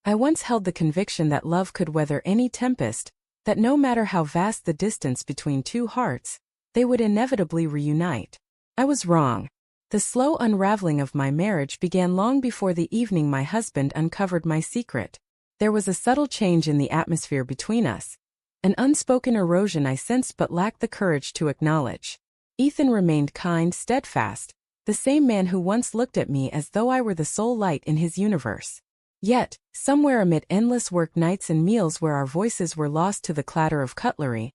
I once held the conviction that love could weather any tempest, that no matter how vast the distance between two hearts, they would inevitably reunite. I was wrong. The slow unraveling of my marriage began long before the evening my husband uncovered my secret. There was a subtle change in the atmosphere between us, an unspoken erosion I sensed but lacked the courage to acknowledge. Ethan remained kind, steadfast, the same man who once looked at me as though I were the sole light in his universe. Yet, somewhere amid endless work nights and meals where our voices were lost to the clatter of cutlery,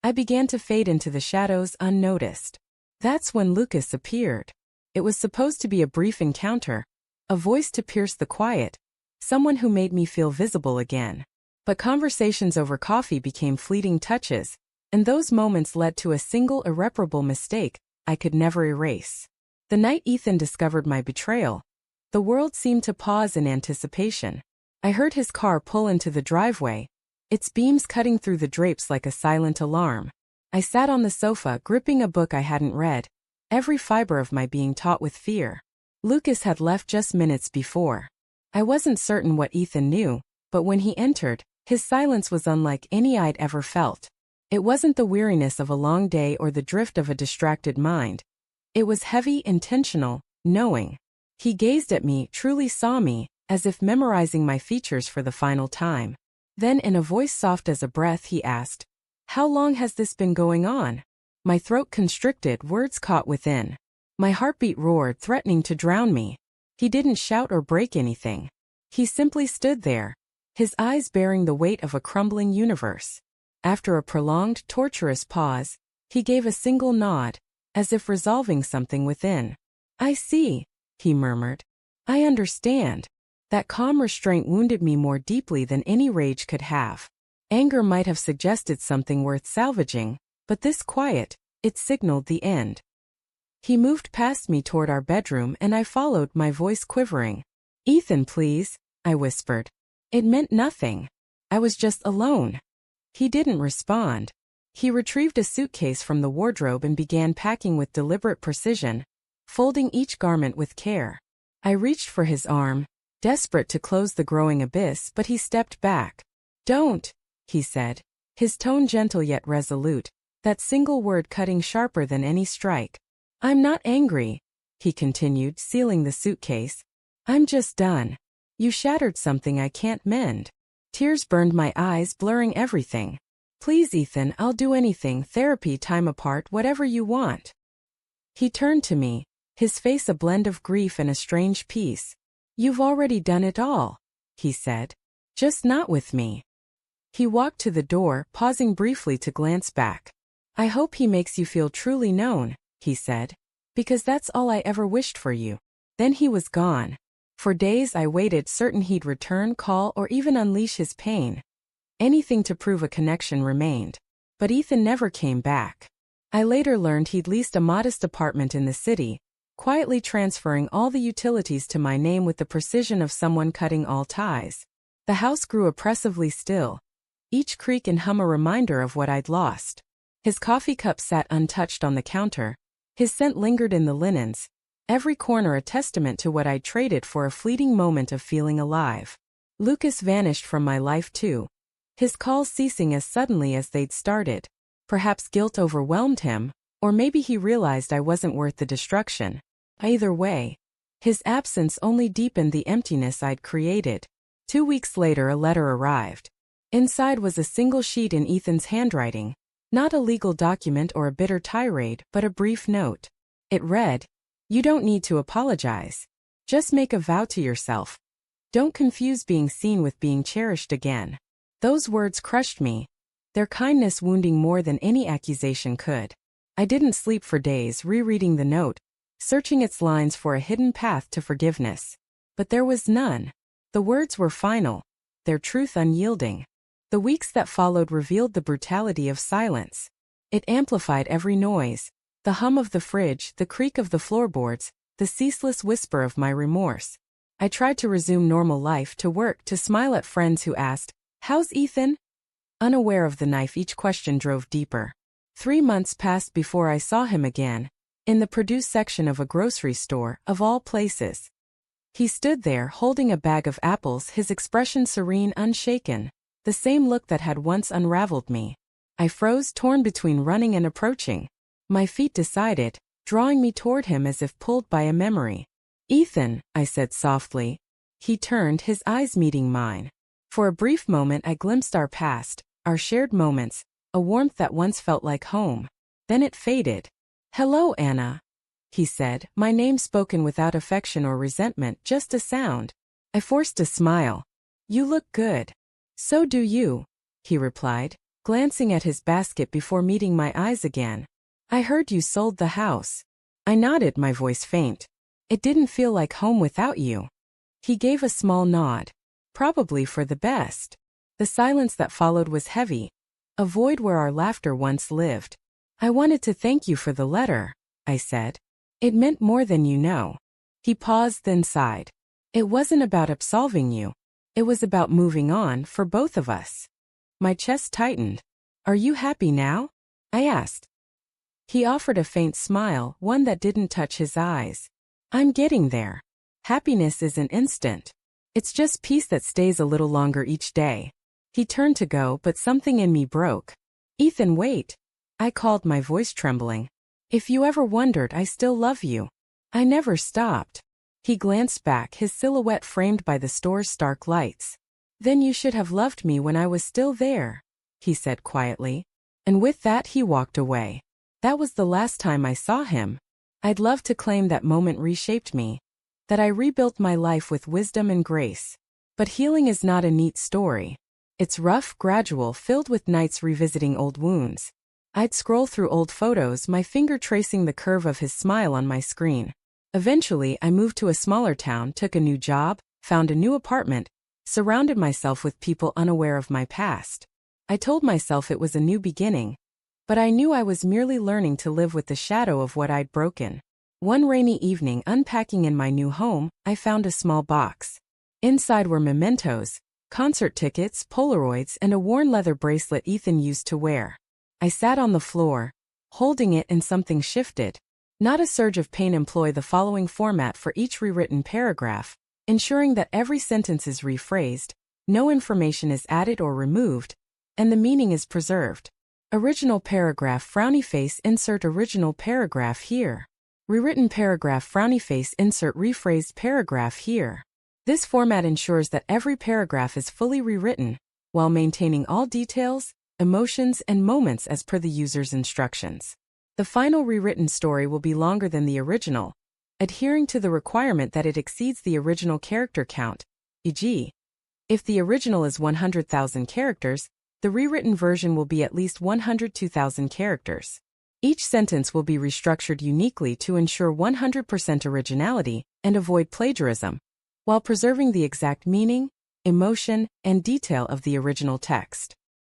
I began to fade into the shadows unnoticed. That's when Lucas appeared. It was supposed to be a brief encounter, a voice to pierce the quiet, someone who made me feel visible again. But conversations over coffee became fleeting touches, and those moments led to a single irreparable mistake I could never erase. The night Ethan discovered my betrayal, the world seemed to pause in anticipation. I heard his car pull into the driveway, its beams cutting through the drapes like a silent alarm. I sat on the sofa, gripping a book I hadn't read, every fiber of my being taut with fear. Lucas had left just minutes before. I wasn't certain what Ethan knew, but when he entered, his silence was unlike any I'd ever felt. It wasn't the weariness of a long day or the drift of a distracted mind. It was heavy, intentional, knowing. He gazed at me, truly saw me, as if memorizing my features for the final time. Then in a voice soft as a breath he asked, "How long has this been going on?" My throat constricted, words caught within. My heartbeat roared, threatening to drown me. He didn't shout or break anything. He simply stood there, his eyes bearing the weight of a crumbling universe. After a prolonged, torturous pause, he gave a single nod, as if resolving something within. "I see," he murmured. "I understand." That calm restraint wounded me more deeply than any rage could have. Anger might have suggested something worth salvaging, but this quiet, it signaled the end. He moved past me toward our bedroom and I followed, my voice quivering. "Ethan, please," I whispered. It meant nothing. I was just alone. He didn't respond. He retrieved a suitcase from the wardrobe and began packing with deliberate precision, folding each garment with care. I reached for his arm, desperate to close the growing abyss, but he stepped back. "Don't," he said, his tone gentle yet resolute, that single word cutting sharper than any strike. "I'm not angry," he continued, sealing the suitcase. "I'm just done. You shattered something I can't mend." Tears burned my eyes, blurring everything. "Please, Ethan, I'll do anything, therapy, time apart, whatever you want." He turned to me, his face a blend of grief and a strange peace. "You've already done it all," he said. "Just not with me." He walked to the door, pausing briefly to glance back. "I hope he makes you feel truly known," he said, "because that's all I ever wished for you." Then he was gone. For days I waited, certain he'd return, call, or even unleash his pain. Anything to prove a connection remained. But Ethan never came back. I later learned he'd leased a modest apartment in the city, quietly transferring all the utilities to my name with the precision of someone cutting all ties. The house grew oppressively still, each creak and hum a reminder of what I'd lost. His coffee cup sat untouched on the counter, his scent lingered in the linens, every corner a testament to what I'd traded for a fleeting moment of feeling alive. Lucas vanished from my life too, his calls ceasing as suddenly as they'd started. Perhaps guilt overwhelmed him, or maybe he realized I wasn't worth the destruction. Either way, his absence only deepened the emptiness I'd created. 2 weeks later a letter arrived. Inside was a single sheet in Ethan's handwriting, not a legal document or a bitter tirade, but a brief note. It read, "You don't need to apologize. Just make a vow to yourself. Don't confuse being seen with being cherished again." Those words crushed me, their kindness wounding more than any accusation could. I didn't sleep for days, rereading the note, searching its lines for a hidden path to forgiveness. But there was none. The words were final, their truth unyielding. The weeks that followed revealed the brutality of silence. It amplified every noise, the hum of the fridge, the creak of the floorboards, the ceaseless whisper of my remorse. I tried to resume normal life, to work, to smile at friends who asked, "How's Ethan?" Unaware of the knife each question drove deeper. 3 months passed before I saw him again, in the produce section of a grocery store, of all places. He stood there holding a bag of apples, his expression serene, unshaken, the same look that had once unraveled me. I froze, torn between running and approaching. My feet decided, drawing me toward him as if pulled by a memory. "Ethan," I said softly. He turned, his eyes meeting mine. For a brief moment I glimpsed our past, our shared moments, a warmth that once felt like home. Then it faded. "Hello, Anna," he said, my name spoken without affection or resentment, just a sound. I forced a smile. "You look good." "So do you," he replied, glancing at his basket before meeting my eyes again. "I heard you sold the house." I nodded, my voice faint. "It didn't feel like home without you." He gave a small nod. "Probably for the best." The silence that followed was heavy, a void where our laughter once lived. "I wanted to thank you for the letter," I said. "It meant more than you know." He paused, then sighed. "It wasn't about absolving you. It was about moving on, for both of us." My chest tightened. "Are you happy now?" I asked. He offered a faint smile, one that didn't touch his eyes. "I'm getting there. Happiness isn't instant. It's just peace that stays a little longer each day." He turned to go, but something in me broke. "Ethan, wait," I called, my voice trembling. "If you ever wondered, I still love you. I never stopped." He glanced back, his silhouette framed by the store's stark lights. "Then you should have loved me when I was still there," he said quietly. And with that he walked away. That was the last time I saw him. I'd love to claim that moment reshaped me, that I rebuilt my life with wisdom and grace. But healing is not a neat story. It's rough, gradual, filled with nights revisiting old wounds. I'd scroll through old photos, my finger tracing the curve of his smile on my screen. Eventually, I moved to a smaller town, took a new job, found a new apartment, surrounded myself with people unaware of my past. I told myself it was a new beginning, but I knew I was merely learning to live with the shadow of what I'd broken. One rainy evening, unpacking in my new home, I found a small box. Inside were mementos, concert tickets, Polaroids, and a worn leather bracelet Ethan used to wear. I sat on the floor, holding it, and something shifted. Not a surge of pain. Employ the following format for each rewritten paragraph, ensuring that every sentence is rephrased, no information is added or removed, and the meaning is preserved. Original paragraph, frowny face, insert original paragraph here. Rewritten paragraph, frowny face, insert rephrased paragraph here. This format ensures that every paragraph is fully rewritten, while maintaining all details, emotions, and moments as per the user's instructions. The final rewritten story will be longer than the original, adhering to the requirement that it exceeds the original character count, e.g., if the original is 100,000 characters, the rewritten version will be at least 102,000 characters. Each sentence will be restructured uniquely to ensure 100% originality and avoid plagiarism, while preserving the exact meaning, emotion, and detail of the original text.